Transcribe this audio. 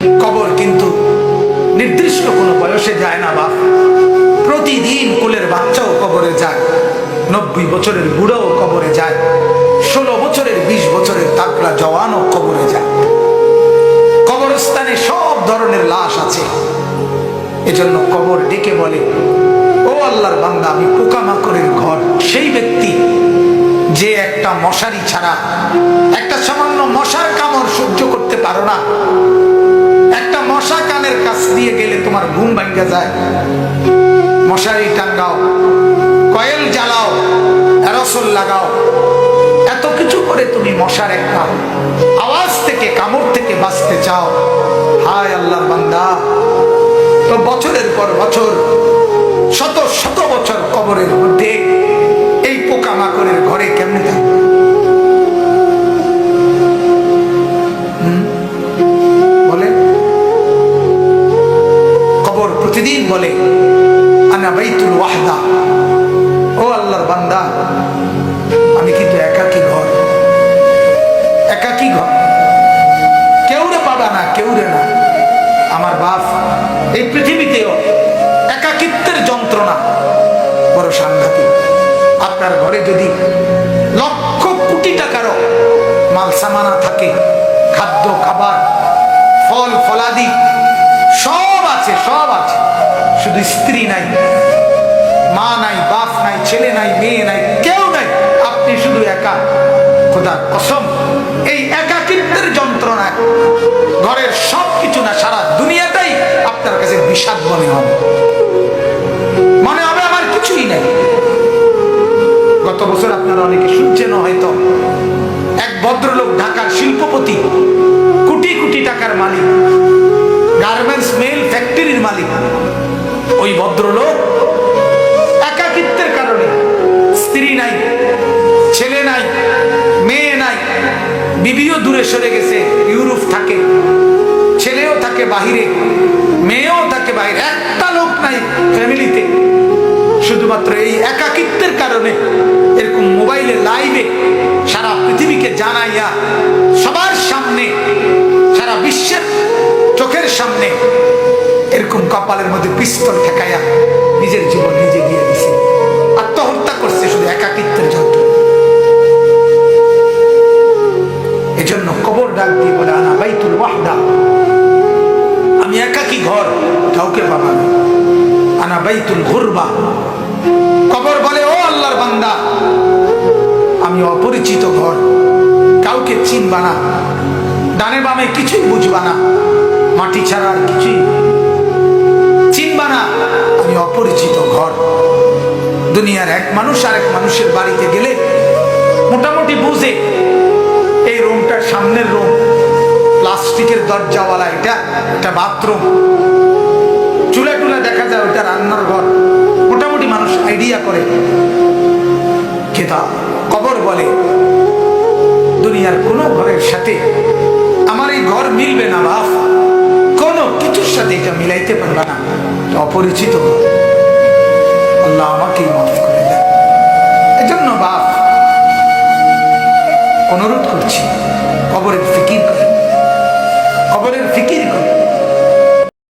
কবর কিন্তু নির্দিষ্ট কোনো বয়সে যায় না বাপ। প্রতিদিন কোলের বাচ্চাও কবরে যায়, 90 বছরের বুড়াও কবরে যায়, 16 বছরের 20 বছরের তাকড়া জওয়ানও কবরে যায়। কবরস্থানে সব ধরনের লাশ আছে। এজন্য কবর ডেকে বলে, ও আল্লাহর বান্দা, আমি পোকামাকড়ের ঘর। সেই ব্যক্তি যে একটা মশারি ছাড়া, একটা সামান্য মশার কামড় সহ্য করতে পারো না, একটা মশা কানের কাছ দিয়ে গেলে তোমার ঘুম ভাঙা যায়, মশারি টাঙ্গাও, কয়েল জ্বালাও, অ্যারোসল লাগাও, এত কিছু করে তুমি মশার একটা আওয়াজ থেকে, কামড় থেকে বাঁচতে চাও। হায় আল্লাহর বান্দা, তো বছরের পর বছর, শত শত বছর কবরের মধ্যে এই পোকামাকড়ের ঘরে কেমনে থাকবে? বলে কবর প্রতিদিন বলে, আনা বাইতুল ওয়াহদা, ও আল্লাহর বান্দা, আমি কিন্তু একাকী ঘর। একাকী ঘর, কেউ রে পাবা না, কেউ রে না। আমার বাপ, এই পৃথিবীতেও একাকিত্বের যন্ত্রণা বড় সাংঘাতিক। আপনার ঘরে যদি লক্ষ কোটি টাকারও মাল সামানা থাকে, খাদ্য খাবার, ফল ফলাদি সব আছে, সব আছে, শুধু স্ত্রী নাই, মা নাই, বাপ নাই, ছেলে নাই, মেয়ে নাই, কেউ নাই, আপনি শুধু একা। খোদার কসম, এই একাকিত্বের যন্ত্রণা, ঘরের সব কিছু না, সারা দুনিয়াটাই আপনার কাছে বিষাদ মনে হবে। মনে হবে আমার কিছুই নাই। গত বছর আপনারা অনেকে শুনছেন হয়তো, এক ভদ্রলোক, ঢাকার শিল্পপতি, কোটি কোটি টাকার মালিক, গার্মেন্টস মেল ফ্যাক্টরির মালিক, ওই ভদ্রলোক একাকিত্বের কারণে, স্ত্রী নাই, ছেলে নাই, মেয়ে নাই, বিবিও দূরে সরে গেছে, ইউরোপ থাকে, ছেলেও থাকে বাহিরে, মেয়েও থাকে বাহিরে, একটা লোক নাই ফ্যামিলিতে। শুধুমাত্র এই একাকিত্বের কারণে এরকম মোবাইলে লাইভে সারা পৃথিবীকে জানাইয়া, সবার সামনে, সারা বিশ্বের চোখের সামনে এরকম কপালের মধ্যে পিস্তল ঠেকাইয়া নিজের জীবন নিজে দিয়ে দিছে, আত্মহত্যা করছে শুধু একাকিত্বের জন্য। এজন্য কবর ডাক দিয়ে বলে, আনা বাইতুল ওয়াহদা, আমি একাকী ঘর, কাউকে পাবা না। আনা বাইতুল গুরবা, কবর বলে, ও আল্লাহর বান্দা, আমি অপরিচিত ঘর, কাউকে চিনবা না, ডানে বামে কিছুই বুঝবা না, মাটি ছাড়া আর কিছুই চিনবা না, আমি অপরিচিত ঘর। দুনিয়ার এক মানুষ আর এক মানুষের বাড়িতে গেলে মোটামুটি বুঝে, এই রুমটার সামনের রুম, প্লাস্টিকের দরজাওয়ালা, এটা একটা বাথরুম, চুলা টুলা দেখা যায়, ওটা রান্নার ঘর, মোটামুটি মানুষ আইডিয়া করে। কবর বলে, দুনিয়ার কোনো ঘরের সাথে আমার এই ঘর মিলবে না বাপ, কোনো কিছুর সাথে এটা মিলাইতে পারবে না, অপরিচিত ঘর।